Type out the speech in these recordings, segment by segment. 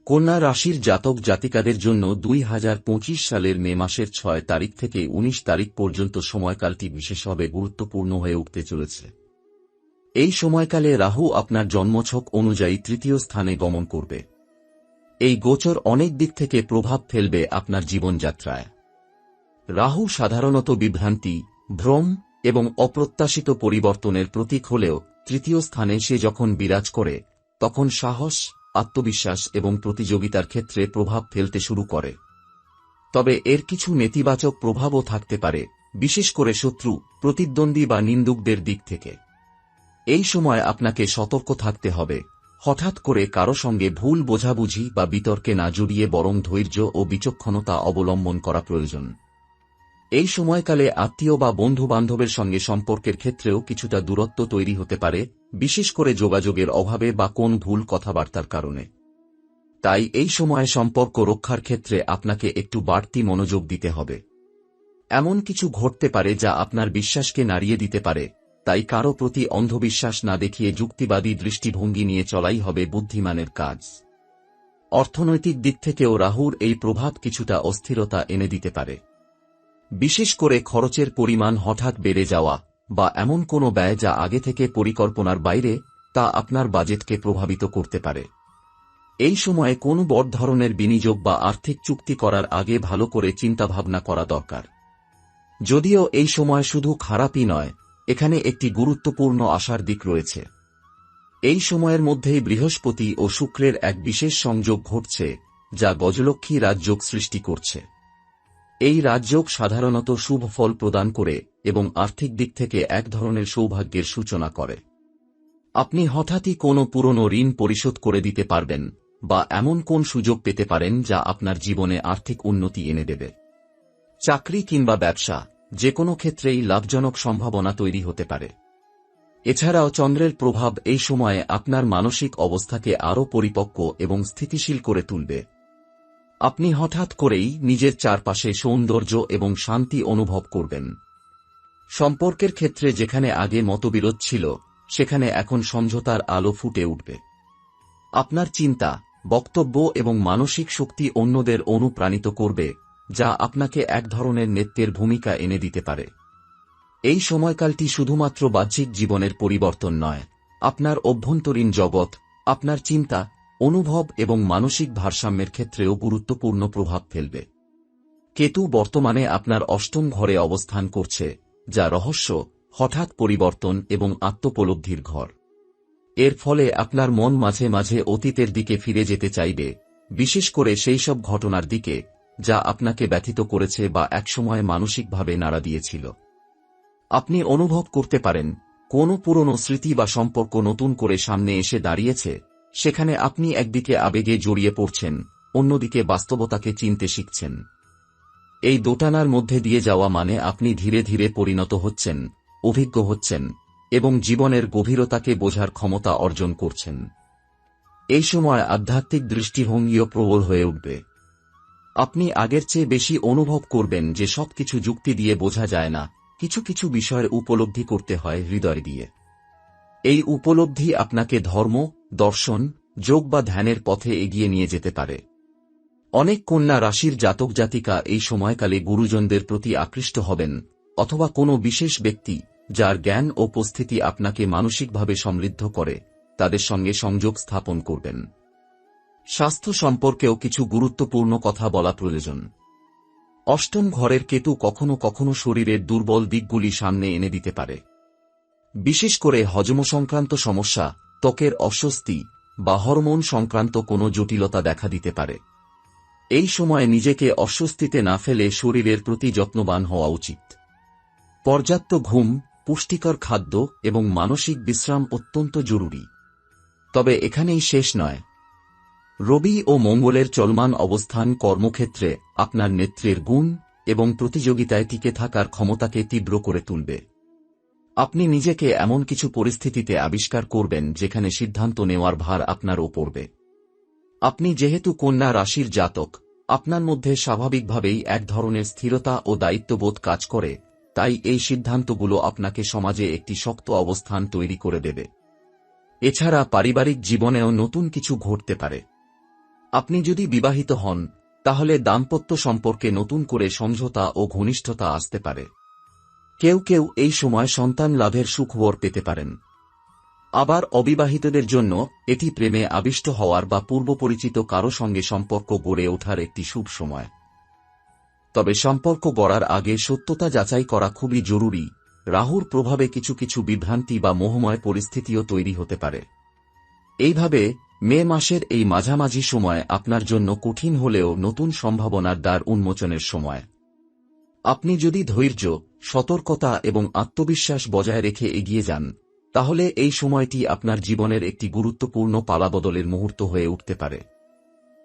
কন্যা রাশির জাতক জাতিকাদের জন্য 2025 সালের মে মাসের 6 তারিখ থেকে 19 তারিখ পর্যন্ত সময়কালটি বিশেষভাবে গুরুত্বপূর্ণ হয়ে উঠতে চলেছে। এই সময়কালে রাহু আপনার জন্মছক অনুযায়ী তৃতীয় স্থানে গমন করবে। এই গোচর অনেক দিক থেকে প্রভাব ফেলবে আপনার জীবনযাত্রায়। রাহু সাধারণত বিভ্রান্তি, ভ্রম এবং অপ্রত্যাশিত পরিবর্তনের প্রতীক হলেও তৃতীয় স্থানে সে যখন বিরাজ করে তখন সাহস, আত্মবিশ্বাস এবং প্রতিযোগিতার ক্ষেত্রে প্রভাব ফেলতে শুরু করে। তবে এর কিছু নেতিবাচক প্রভাবও থাকতে পারে, বিশেষ করে শত্রু, প্রতিদ্বন্দ্বী বা নিন্দুকদের দিক থেকে। এই সময় আপনাকে সতর্ক থাকতে হবে, হঠাৎ করে কারো সঙ্গে ভুল বোঝাবুঝি বা বিতর্কে না জড়িয়ে বরং ধৈর্য ও বিচক্ষণতা অবলম্বন করা প্রয়োজন। এই সময়কালে আত্মীয় বা বন্ধু-বান্ধবের সঙ্গে সম্পর্কের ক্ষেত্রেও কিছুটা দূরত্ব তৈরি হতে পারে, বিশেষ করে যোগাযোগের অভাবে বা কোন ভুল কথাবার্তার কারণে। তাই এই সময়ে সম্পর্ক রক্ষার ক্ষেত্রে আপনাকে একটু বাড়তি মনোযোগ দিতে হবে। এমন কিছু ঘটতে পারে যা আপনার বিশ্বাসকে নাড়িয়ে দিতে পারে, তাই কারো প্রতি অন্ধবিশ্বাস না দেখিয়ে যুক্তিবাদী দৃষ্টিভঙ্গি নিয়ে চলাই হবে বুদ্ধিমানের কাজ। অর্থনৈতিক দিক থেকেও রাহুর এই প্রভাব কিছুটা অস্থিরতা এনে দিতে পারে। বিশেষ করে খরচের পরিমাণ হঠাৎ বেড়ে যাওয়া বা এমন কোনো ব্যয় যা আগে থেকে পরিকল্পনার বাইরে, তা আপনার বাজেটকে প্রভাবিত করতে পারে। এই সময়ে কোনো বড় ধরনের বিনিয়োগ বা আর্থিক চুক্তি করার আগে ভালো করে চিন্তাভাবনা করা দরকার। যদিও এই সময় শুধু খারাপই নয়, এখানে একটি গুরুত্বপূর্ণ আশার দিক রয়েছে। এই সময়ের মধ্যেই বৃহস্পতি ও শুক্রের এক বিশেষ সংযোগ ঘটছে, যা গজলক্ষ্মী রাজযোগ সৃষ্টি করছে। এই রাজযোগ সাধারণত শুভ ফল প্রদান করে এবং আর্থিক দিক থেকে এক ধরনের সৌভাগ্যের সূচনা করে। আপনি হঠাৎই কোনো পুরনো ঋণ পরিশোধ করে দিতে পারবেন বা এমন কোন সুযোগ পেতে পারেন যা আপনার জীবনে আর্থিক উন্নতি এনে দেবে। চাকরি কিংবা ব্যবসা, যে কোনো ক্ষেত্রেই লাভজনক সম্ভাবনা তৈরি হতে পারে। এছাড়াও চন্দ্রের প্রভাব এই সময়ে আপনার মানসিক অবস্থাকে আরও পরিপক্ব এবং স্থিতিশীল করে তুলবে। আপনি হঠাৎ করেই নিজের চারপাশে সৌন্দর্য এবং শান্তি অনুভব করবেন। সম্পর্কের ক্ষেত্রে যেখানে আগে মতবিরোধ ছিল, সেখানে এখন সমঝোতার আলো ফুটে উঠবে। আপনার চিন্তা, বক্তব্য এবং মানসিক শক্তি অন্যদের অনুপ্রাণিত করবে, যা আপনাকে এক ধরনের নেতৃত্বের ভূমিকা এনে দিতে পারে। এই সময়কালটি শুধুমাত্র বাহ্যিক জীবনের পরিবর্তন নয়, আপনার অভ্যন্তরীণ জগৎ, আপনার চিন্তা, অনুভব এবং মানসিক ভারসাম্যের ক্ষেত্রেও গুরুত্বপূর্ণ প্রভাব ফেলবে। কেতু বর্তমানে আপনার অষ্টম ঘরে অবস্থান করছে, যা রহস্য, হঠাৎ পরিবর্তন এবং আত্মোপলব্ধির ঘর। এর ফলে আপনার মন মাঝে মাঝে অতীতের দিকে ফিরে যেতে চাইবে, বিশেষ করে সেই সব ঘটনার দিকে যা আপনাকে ব্যথিত করেছে বা একসময় মানসিকভাবে নাড়া দিয়েছিল। আপনি অনুভব করতে পারেন কোনো পুরনো স্মৃতি বা সম্পর্ক নতুন করে সামনে এসে দাঁড়িয়েছে, সেখানে আপনি একদিকে আবেগে জড়িয়ে পড়ছেন, অন্যদিকে বাস্তবতাকে চিনতে শিখছেন। এই দোটানার মধ্যে দিয়ে যাওয়া মানে আপনি ধীরে ধীরে পরিণত হচ্ছেন, অভিজ্ঞ হচ্ছেন এবং জীবনের গভীরতাকে বোঝার ক্ষমতা অর্জন করছেন। এই সময় আধ্যাত্মিক দৃষ্টিভঙ্গিও প্রবল হয়ে উঠবে। আপনি আগের চেয়ে বেশি অনুভব করবেন যে সবকিছু যুক্তি দিয়ে বোঝা যায় না, কিছু কিছু বিষয়ের উপলব্ধি করতে হয় হৃদয় দিয়ে। এই উপলব্ধি আপনাকে ধর্ম, দর্শন, যোগ বা ধ্যানের পথে এগিয়ে নিয়ে যেতে পারে। অনেক কন্যা রাশির জাতক জাতিকা এই সময়কালে গুরুজনদের প্রতি আকৃষ্ট হবেন, অথবা কোনো বিশেষ ব্যক্তি যার জ্ঞান ও উপস্থিতি আপনাকে মানসিকভাবে সমৃদ্ধ করে, তাদের সঙ্গে সংযোগ স্থাপন করবেন। স্বাস্থ্য সম্পর্কেও কিছু গুরুত্বপূর্ণ কথা বলা প্রয়োজন। অষ্টম ঘরের কেতু কখনো কখনো শরীরের দুর্বল দিকগুলি সামনে এনে দিতে পারে। বিশেষ করে হজম সংক্রান্ত সমস্যা, ত্বকের অস্বস্তি বা হরমোন সংক্রান্ত কোনো জটিলতা দেখা দিতে পারে। এই সময়ে নিজেকে অস্বস্তিতে না ফেলে শরীরের প্রতি যত্নবান হওয়া উচিত। পর্যাপ্ত ঘুম, পুষ্টিকর খাদ্য এবং মানসিক বিশ্রাম অত্যন্ত জরুরি। তবে এখানেই শেষ নয়। রবি ও মঙ্গলের চলমান অবস্থান কর্মক্ষেত্রে আপনার নেতৃত্বের গুণ এবং প্রতিযোগিতায় টিকে থাকার ক্ষমতাকে তীব্র করে তুলবে। আপনি নিজেকে এমন কিছু পরিস্থিতিতে আবিষ্কার করবেন যেখানে সিদ্ধান্ত নেওয়ার ভার আপনার ওপর পড়বে। আপনি যেহেতু কন্যা রাশির জাতক, আপনার মধ্যে স্বাভাবিকভাবেই এক ধরনের স্থিরতা ও দায়িত্ববোধ কাজ করে, তাই এই সিদ্ধান্তগুলো আপনাকে সমাজে একটি শক্ত অবস্থান তৈরি করে দেবে। এছাড়া পারিবারিক জীবনেও নতুন কিছু ঘটতে পারে। আপনি যদি বিবাহিত হন, তাহলে দাম্পত্য সম্পর্কে নতুন করে সমঝোতা ও ঘনিষ্ঠতা আসতে পারে। কেউ কেউ এই সময় সন্তান লাভের সুখবর পেতে পারেন। আবার অবিবাহিতদের জন্য এটি প্রেমে আবিষ্ট হওয়ার বা পূর্বপরিচিত কারো সঙ্গে সম্পর্ক গড়ে ওঠার একটি শুভ সময়। তবে সম্পর্ক গড়ার আগে সত্যতা যাচাই করা খুবই জরুরি। রাহুর প্রভাবে কিছু কিছু বিভ্রান্তি বা মোহময় পরিস্থিতিও তৈরি হতে পারে। এইভাবে মে মাসের এই মাঝামাঝি সময় আপনার জন্য কঠিন হলেও নতুন সম্ভাবনার দ্বার উন্মোচনের সময়। আপনি যদি ধৈর্য, সতর্কতা এবং আত্মবিশ্বাস বজায় রেখে এগিয়ে যান, তাহলে এই সময়টি আপনার জীবনের একটি গুরুত্বপূর্ণ পালাবদলের মুহূর্ত হয়ে উঠতে পারে।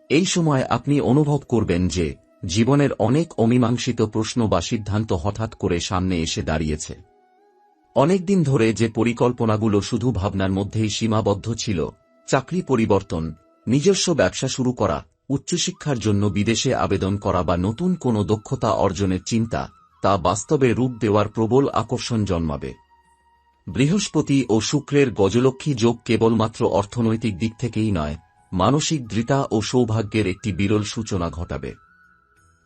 এই সময় আপনি অনুভব করবেন যে জীবনের অনেক অমীমাংসিত প্রশ্ন বা সিদ্ধান্ত হঠাৎ করে সামনে এসে দাঁড়িয়েছে। অনেকদিন ধরে যে পরিকল্পনাগুলো শুধু ভাবনার মধ্যেই সীমাবদ্ধ ছিল, চাকরি পরিবর্তন, নিজস্ব ব্যবসা শুরু করা, উচ্চশিক্ষার জন্য বিদেশে আবেদন করা বা নতুন কোনো দক্ষতা অর্জনের চিন্তা, তা বাস্তবে রূপ দেওয়ার প্রবল আকর্ষণ জন্মাবে। বৃহস্পতি ও শুক্রের গজলক্ষ্মী যোগ কেবলমাত্র অর্থনৈতিক দিক থেকেই নয়, মানসিক দৃঢ়তা ও সৌভাগ্যের একটি বিরল সূচনা ঘটাবে।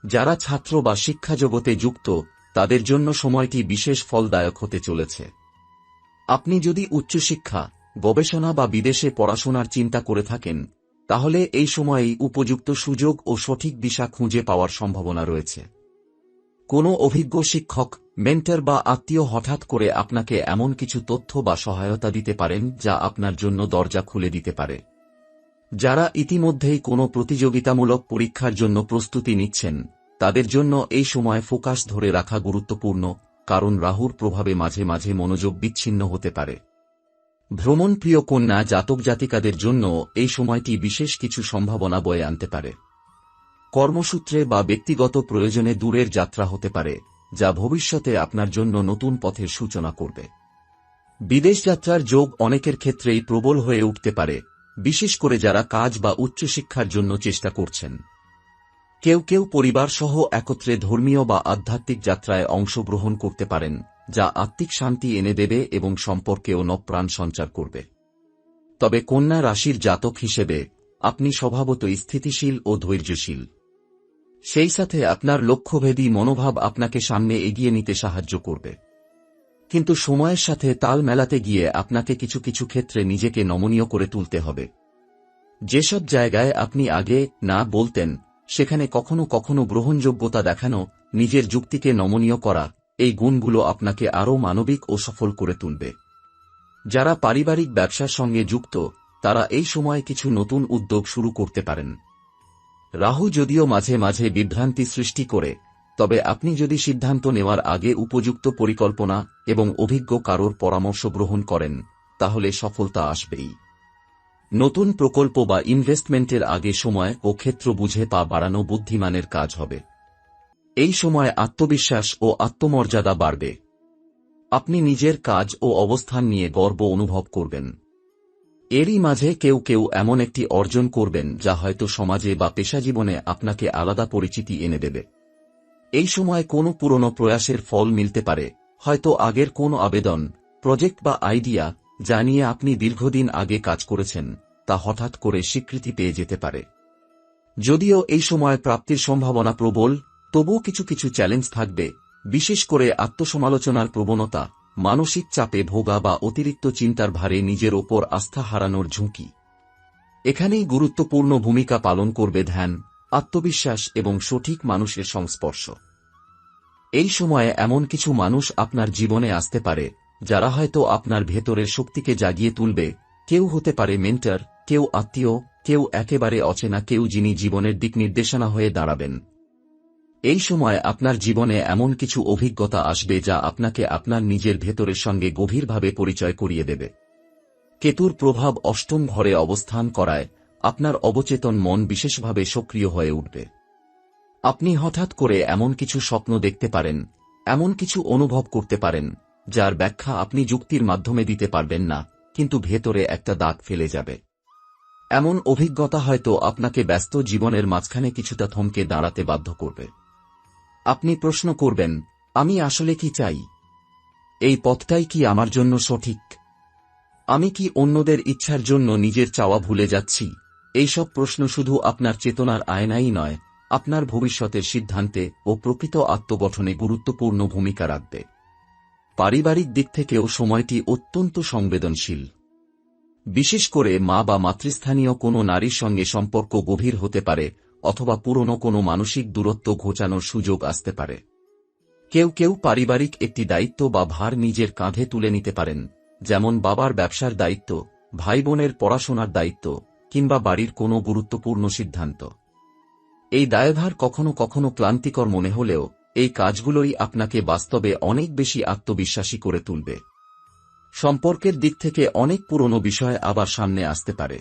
যারা ছাত্র বা শিক্ষা জগতে যুক্ত, তাদের জন্য সময়টি বিশেষ ফলদায়ক হতে চলেছে। আপনি যদি উচ্চশিক্ষা, গবেষণা বা বিদেশে পড়াশোনার চিন্তা করে থাকেন, তাহলে এই সময়েই উপযুক্ত সুযোগ ও সঠিক দিশা খুঁজে পাওয়ার সম্ভাবনা রয়েছে। কোনো অভিজ্ঞ শিক্ষক, মেন্টর বা আত্মীয় হঠাৎ করে আপনাকে এমন কিছু তথ্য বা সহায়তা দিতে পারেন যা আপনার জন্য দরজা খুলে দিতে পারে। যারা ইতিমধ্যেই কোনো প্রতিযোগিতামূলক পরীক্ষার জন্য প্রস্তুতি নিচ্ছেন, তাদের জন্য এই সময় ফোকাস ধরে রাখা গুরুত্বপূর্ণ, কারণ রাহুর প্রভাবে মাঝে মাঝে মনোযোগ বিচ্ছিন্ন হতে পারে। ভ্রমণপ্রিয় কন্যা জাতক জাতিকাদের জন্য এই সময়টি বিশেষ কিছু সম্ভাবনা বয়ে আনতে পারে। কর্মসূত্রে বা ব্যক্তিগত প্রয়োজনে দূরের যাত্রা হতে পারে, যা ভবিষ্যতে আপনার জন্য নতুন পথের সূচনা করবে। বিদেশ যাত্রার যোগ অনেকের ক্ষেত্রেই প্রবল হয়ে উঠতে পারে, বিশেষ করে যারা কাজ বা উচ্চশিক্ষার জন্য চেষ্টা করছেন। কেউ কেউ পরিবার সহ একত্রে ধর্মীয় বা আধ্যাত্মিক যাত্রায় অংশগ্রহণ করতে পারেন, যা আত্মিক শান্তি এনে দেবে এবং সম্পর্কেও নবপ্রাণ সঞ্চার করবে। তবে কন্যা রাশির জাতক হিসেবে আপনি স্বভাবতই স্থিতিশীল ও ধৈর্যশীল। সেই সাথে আপনার লক্ষ্যভেদী মনোভাব আপনাকে সামনে এগিয়ে নিতে সাহায্য করবে। কিন্তু সময়ের সাথে তাল মেলাতে গিয়ে আপনাকে কিছু কিছু ক্ষেত্রে নিজেকে নমনীয় করে তুলতে হবে। যেসব জায়গায় আপনি আগে না বলতেন, সেখানে কখনো কখনো গ্রহণযোগ্যতা দেখানো, নিজের যুক্তিকে নমনীয় করা, এই গুণগুলো আপনাকে আরও মানবিক ও সফল করে তুলবে। যারা পারিবারিক ব্যবসার সঙ্গে যুক্ত, তারা এই সময় কিছু নতুন উদ্যোগ শুরু করতে পারেন। রাহু যদিও মাঝে মাঝে বিভ্রান্তি সৃষ্টি করে, তবে আপনি যদি সিদ্ধান্ত নেওয়ার আগে উপযুক্ত পরিকল্পনা এবং অভিজ্ঞ কারোর পরামর্শ গ্রহণ করেন, তাহলে সফলতা আসবেই। নতুন প্রকল্প বা ইনভেস্টমেন্টের আগে সময় ও ক্ষেত্র বুঝে পা বাড়ানো বুদ্ধিমানের কাজ হবে। এই সময় আত্মবিশ্বাস ও আত্মমর্যাদা বাড়বে। আপনি নিজের কাজ ও অবস্থান নিয়ে গর্ব অনুভব করবেন। এরই মাঝে কেউ কেউ এমন একটি অর্জন করবেন যা হয়তো সমাজে বা পেশাজীবনে আপনাকে আলাদা পরিচিতি এনে দেবে। এই সময় কোনো পুরনো প্রয়াসের ফল মিলতে পারে, হয়তো আগের কোনো আবেদন, প্রজেক্ট বা আইডিয়া, যা নিয়ে আপনি দীর্ঘদিন আগে কাজ করেছেন, তা হঠাৎ করে স্বীকৃতি পেয়ে যেতে পারে। যদিও এই সময় প্রাপ্তির সম্ভাবনা প্রবল, তবুও কিছু কিছু চ্যালেঞ্জ থাকবে, বিশেষ করে আত্মসমালোচনার প্রবণতা, মানসিক চাপে ভোগা বা অতিরিক্ত চিন্তার ভারে নিজের ওপর আস্থা হারানোর ঝুঁকি। এখানেই গুরুত্বপূর্ণ ভূমিকা পালন করবে ধ্যান, আত্মবিশ্বাস এবং সঠিক মানুষের সংস্পর্শ। এই সময়ে এমন কিছু মানুষ আপনার জীবনে আসতে পারে, যারা হয়তো আপনার ভেতরের শক্তিকে জাগিয়ে তুলবে। কেউ হতে পারে মেন্টর, কেউ আত্মীয়, কেউ একেবারে অচেনা কেউ যিনি জীবনের দিক নির্দেশনা হয়ে দাঁড়াবেন। এই সময় আপনার জীবনে এমন কিছু অভিজ্ঞতা আসবে যা আপনাকে আপনার নিজের ভেতরের সঙ্গে গভীরভাবে পরিচয় করিয়ে দেবে। কেতুর প্রভাব অষ্টম ঘরে অবস্থান করায় আপনার অবচেতন মন বিশেষভাবে সক্রিয় হয়ে উঠবে। আপনি হঠাৎ করে এমন কিছু স্বপ্ন দেখতে পারেন, এমন কিছু অনুভব করতে পারেন, যার ব্যাখ্যা আপনি যুক্তির মাধ্যমে দিতে পারবেন না, কিন্তু ভেতরে একটা দাগ ফেলে যাবে। এমন অভিজ্ঞতা হয়তো আপনাকে ব্যস্ত জীবনের মাঝখানে কিছুটা থমকে দাঁড়াতে বাধ্য করবে। আপনি প্রশ্ন করবেন, আমি আসলে কি চাই? এই পথটাই কি আমার জন্য সঠিক? আমি কি অন্যদের ইচ্ছার জন্য নিজের চাওয়া ভুলে যাচ্ছি? এইসব প্রশ্ন শুধু আপনার চেতনার আয়নাই নয়, আপনার ভবিষ্যতের সিদ্ধান্তে ও প্রকৃত আত্মগঠনে গুরুত্বপূর্ণ ভূমিকা রাখবে। পারিবারিক দিক থেকেও সময়টি অত্যন্ত সংবেদনশীল। বিশেষ করে মা বা মাতৃস্থানীয় কোনো নারীর সঙ্গে সম্পর্ক গভীর হতে পারে, অথবা পুরনো কোনো মানসিক দূরত্ব ঘোচানোর সুযোগ আসতে পারে। কেউ কেউ পারিবারিক একটি দায়িত্ব বা ভার নিজের কাঁধে তুলে নিতে পারেন, যেমন বাবার ব্যবসার দায়িত্ব, ভাই বোনের পড়াশোনার দায়িত্ব, কিংবা বাড়ির কোনো গুরুত্বপূর্ণ সিদ্ধান্ত। এই দায়ভার কখনো কখনো ক্লান্তিকর মনে হলেও এই কাজগুলোই আপনাকে বাস্তবে অনেক বেশি আত্মবিশ্বাসী করে তুলবে। সম্পর্কের দিক থেকে অনেক পুরনো বিষয় আবার সামনে আসতে পারে।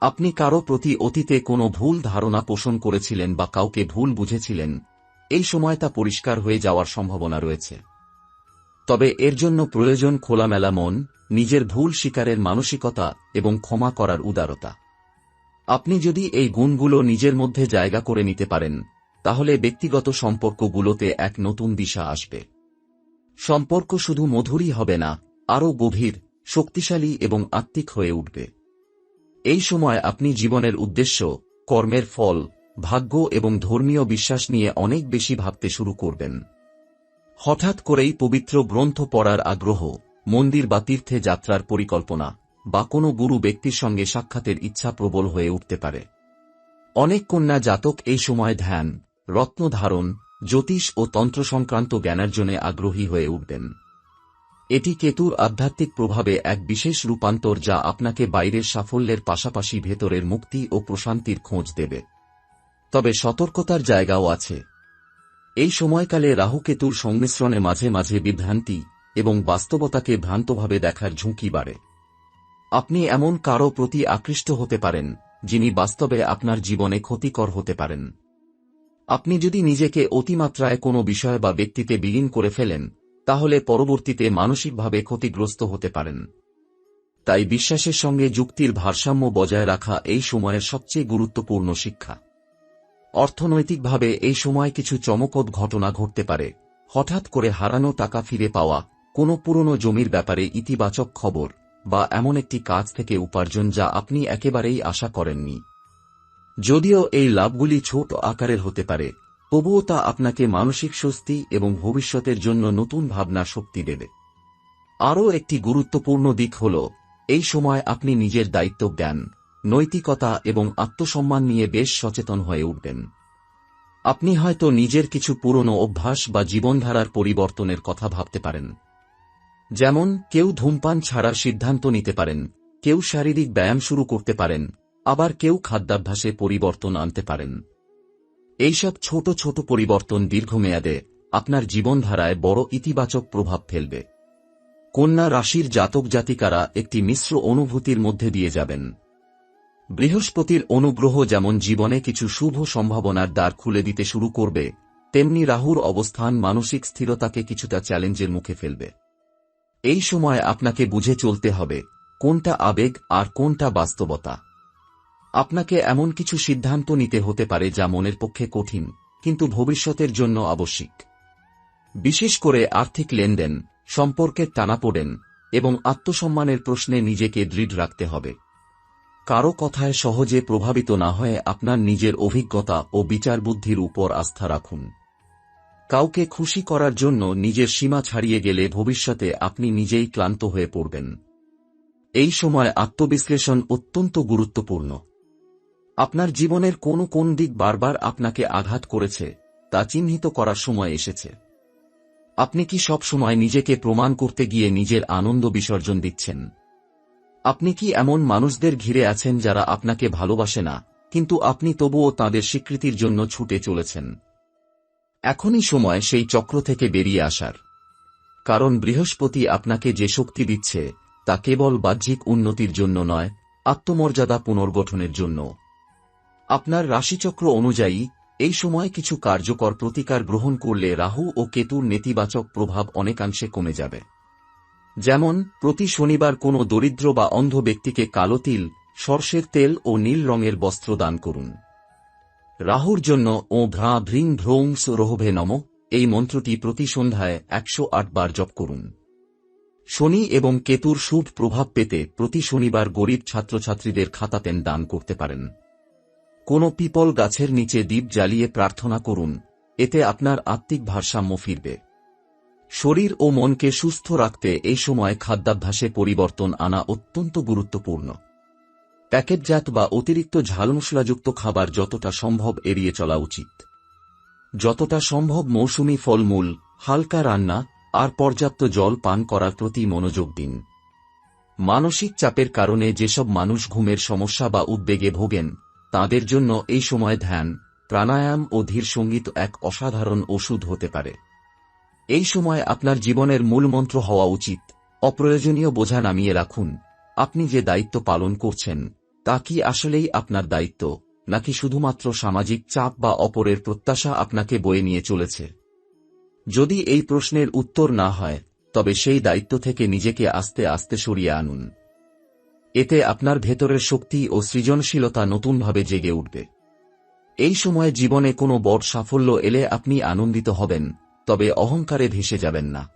আপনি কারো প্রতি অতীতে কোনো ভুল ধারণা পোষণ করেছিলেন বা কাউকে ভুল বুঝেছিলেন, এই সময় তা পরিষ্কার হয়ে যাওয়ার সম্ভাবনা রয়েছে। তবে এর জন্য প্রয়োজন খোলামেলা মন, নিজের ভুল স্বীকারের মানসিকতা এবং ক্ষমা করার উদারতা। আপনি যদি এই গুণগুলো নিজের মধ্যে জায়গা করে নিতে পারেন, তাহলে ব্যক্তিগত সম্পর্কগুলোতে এক নতুন দিশা আসবে। সম্পর্ক শুধু মধুরই হবে না, আরও গভীর, শক্তিশালী এবং আত্মিক হয়ে উঠবে। এই সময় আপনি জীবনের উদ্দেশ্য, কর্মের ফল, ভাগ্য এবং ধর্মীয় বিশ্বাস নিয়ে অনেক বেশি ভাবতে শুরু করবেন। হঠাৎ করেই পবিত্র গ্রন্থ পড়ার আগ্রহ, মন্দির বা তীর্থে যাত্রার পরিকল্পনা, বা কোনো গুরু ব্যক্তির সঙ্গে সাক্ষাতের ইচ্ছা প্রবল হয়ে উঠতে পারে। অনেক কন্যা জাতক এই সময় ধ্যান, রত্ন ধারণ, জ্যোতিষ ও তন্ত্র সংক্রান্ত জ্ঞানার্জনে আগ্রহী হয়ে উঠবেন। এটি কেতুর আধ্যাত্মিক প্রভাবে এক বিশেষ রূপান্তর, যা আপনাকে বাইরের সাফল্যের পাশাপাশি ভেতরের মুক্তি ও প্রশান্তির খোঁজ দেবে। তবে সতর্কতার জায়গাও আছে। এই সময়কালে রাহু কেতুর সংমিশ্রণে মাঝে মাঝে বিভ্রান্তি এবং বাস্তবতাকে ভ্রান্তভাবে দেখার ঝুঁকি বাড়ে। আপনি এমন কারো প্রতি আকৃষ্ট হতে পারেন, যিনি বাস্তবে আপনার জীবনে ক্ষতিকর হতে পারেন। আপনি যদি নিজেকে অতিমাত্রায় কোনো বিষয় বা ব্যক্তিতে বিলীন করে ফেলেন, তাহলে পরবর্তীতে মানসিকভাবে ক্ষতিগ্রস্ত হতে পারেন। তাই বিশ্বাসের সঙ্গে যুক্তির ভারসাম্য বজায় রাখা এই সময়ের সবচেয়ে গুরুত্বপূর্ণ শিক্ষা। অর্থনৈতিকভাবে এই সময় কিছু চমকপ্রদ ঘটনা ঘটতে পারে। হঠাৎ করে হারানো টাকা ফিরে পাওয়া, কোনো পুরনো জমির ব্যাপারে ইতিবাচক খবর, বা এমন একটি কাজ থেকে উপার্জন যা আপনি একেবারেই আশা করেননি। যদিও এই লাভগুলি ছোট আকারের হতে পারে, তবুও তা আপনাকে মানসিক স্বস্তি এবং ভবিষ্যতের জন্য নতুন ভাবনা শক্তি দেবে। আরও একটি গুরুত্বপূর্ণ দিক হল, এই সময় আপনি নিজের দায়িত্ব জ্ঞান, নৈতিকতা এবং আত্মসম্মান নিয়ে বেশ সচেতন হয়ে উঠবেন। আপনি হয়তো নিজের কিছু পুরনো অভ্যাস বা জীবনধারার পরিবর্তনের কথা ভাবতে পারেন। যেমন কেউ ধূমপান ছাড়ার সিদ্ধান্ত নিতে পারেন, কেউ শারীরিক ব্যায়াম শুরু করতে পারেন, আবার কেউ খাদ্যাভ্যাসে পরিবর্তন আনতে পারেন। এইসব ছোট ছোট পরিবর্তন দীর্ঘমেয়াদে আপনার জীবনধারায় বড় ইতিবাচক প্রভাব ফেলবে। কন্যা রাশির জাতক জাতিকারা একটি মিশ্র অনুভূতির মধ্যে দিয়ে যাবেন। বৃহস্পতির অনুগ্রহ যেমন জীবনে কিছু শুভ সম্ভাবনার দ্বার খুলে দিতে শুরু করবে, তেমনি রাহুর অবস্থান মানসিক স্থিরতাকে কিছুটা চ্যালেঞ্জের মুখে ফেলবে। এই সময় আপনাকে বুঝে চলতে হবে কোনটা আবেগ আর কোনটা বাস্তবতা। আপনাকে এমন কিছু সিদ্ধান্ত নিতে হতে পারে যা মনের পক্ষে কঠিন, কিন্তু ভবিষ্যতের জন্য আবশ্যিক। বিশেষ করে আর্থিক লেনদেন, সম্পর্কের টানাপোড়েন এবং আত্মসম্মানের প্রশ্নে নিজেকে দৃঢ় রাখতে হবে। কারো কথায় সহজে প্রভাবিত না হয়ে আপনার নিজের অভিজ্ঞতা ও বিচারবুদ্ধির উপর আস্থা রাখুন। কাউকে খুশি করার জন্য নিজের সীমা ছাড়িয়ে গেলে ভবিষ্যতে আপনি নিজেই ক্লান্ত হয়ে পড়বেন। এই সময় আত্মবিশ্লেষণ অত্যন্ত গুরুত্বপূর্ণ। আপনার জীবনের কোন দিক বারবার আপনাকে আঘাত করেছে তা চিহ্নিত করার সময় এসেছে। আপনি কি সব সময় নিজেকে প্রমাণ করতে গিয়ে নিজের আনন্দ বিসর্জন দিচ্ছেন? আপনি কি এমন মানুষদের ঘিরে আছেন যারা আপনাকে ভালোবাসে না, কিন্তু আপনি তবুও তাদের স্বীকৃতির জন্য ছুটে চলেছেন? এখনই সময় সেই চক্র থেকে বেরিয়ে আসার। কারণ বৃহস্পতি আপনাকে যে শক্তি দিচ্ছে তা কেবল বাহ্যিক উন্নতির জন্য নয়, আত্মমর্যাদা পুনর্গঠনের জন্য। আপনার রাশিচক্র অনুযায়ী এই সময় কিছু কার্যকর প্রতিকার গ্রহণ করলে রাহু ও কেতুর নেতিবাচক প্রভাব অনেকাংশে কমে যাবে। যেমন প্রতি শনিবার কোনো দরিদ্র বা অন্ধ ব্যক্তিকে কালো তিল, সরষের তেল ও নীল রঙের বস্ত্র দান করুন। রাহুর জন্য ও ভ্রা ভ্রিং ভ্রৌংস রোহভে নমঃ এই মন্ত্রটি প্রতি সন্ধ্যায় 108 বার জপ করুন। শনি এবং কেতুর শুভ প্রভাব পেতে প্রতি শনিবার গরিব ছাত্রছাত্রীদের খাতা পেন দান করতে পারেন। কোনো পিপল গাছের নিচে দীপ জ্বালিয়ে প্রার্থনা করুন, এতে আপনার আত্মিক ভারসাম্য ফিরবে। শরীর ও মনকে সুস্থ রাখতে এই সময় খাদ্যাভ্যাসে পরিবর্তন আনা অত্যন্ত গুরুত্বপূর্ণ। প্যাকেটজাত বা অতিরিক্ত ঝালমশলাযুক্ত খাবার যতটা সম্ভব এড়িয়ে চলা উচিত। যতটা সম্ভব মৌসুমী ফলমূল, হালকা রান্না আর পর্যাপ্ত জল পান করার প্রতি মনোযোগ দিন। মানসিক চাপের কারণে যেসব মানুষ ঘুমের সমস্যা বা উদ্বেগে ভোগেন, তাদের জন্য এই সময় ধ্যান, প্রাণায়াম ও ধীর সঙ্গীত এক অসাধারণ ওষুধ হতে পারে। এই সময় আপনার জীবনের মূল মন্ত্র হওয়া উচিত, অপ্রয়োজনীয় বোঝা নামিয়ে রাখুন। আপনি যে দায়িত্ব পালন করছেন তা কি আসলেই আপনার দায়িত্ব, নাকি শুধুমাত্র সামাজিক চাপ বা অপরের প্রত্যাশা আপনাকে বয়ে নিয়ে চলেছে? যদি এই প্রশ্নের উত্তর না হয়, তবে সেই দায়িত্ব থেকে নিজেকে আস্তে আস্তে সরিয়ে আনুন। এতে আপনার ভেতরের শক্তি ও সৃজনশীলতা নতুনভাবে জেগে উঠবে। এই সময় জীবনে কোনো বড় সাফল্য এলে আপনি আনন্দিত হবেন, তবে অহংকারে ভেসে যাবেন না।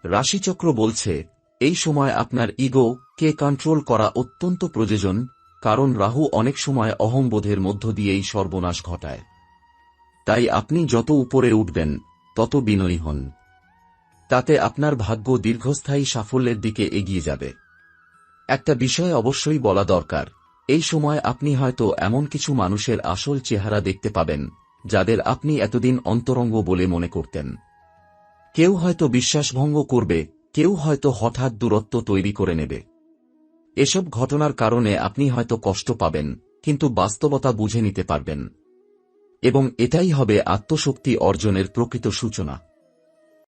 রাশিচক্র বলছে, এই সময় আপনার ইগো কে কন্ট্রোল করা অত্যন্ত প্রয়োজন, কারণ রাহু অনেক সময় অহংবোধের মধ্য দিয়েই সর্বনাশ ঘটায়। তাই আপনি যত উপরে উঠবেন, তত বিনয়ী হন। তাতে আপনার ভাগ্য দীর্ঘস্থায়ী সাফল্যের দিকে এগিয়ে যাবে। একটা বিষয় অবশ্যই বলা দরকার, এই সময় আপনি হয়তো এমন কিছু মানুষের আসল চেহারা দেখতে পাবেন, যাদের আপনি এতদিন অন্তরঙ্গ বলে মনে করতেন। কেউ হয়তো বিশ্বাসভঙ্গ করবে, কেউ হয়তো হঠাৎ দূরত্ব তৈরি করে নেবে। এসব ঘটনার কারণে আপনি হয়তো কষ্ট পাবেন, কিন্তু বাস্তবতা বুঝে নিতে পারবেন। এবং এটাই হবে আত্মশক্তি অর্জনের প্রকৃত সূচনা।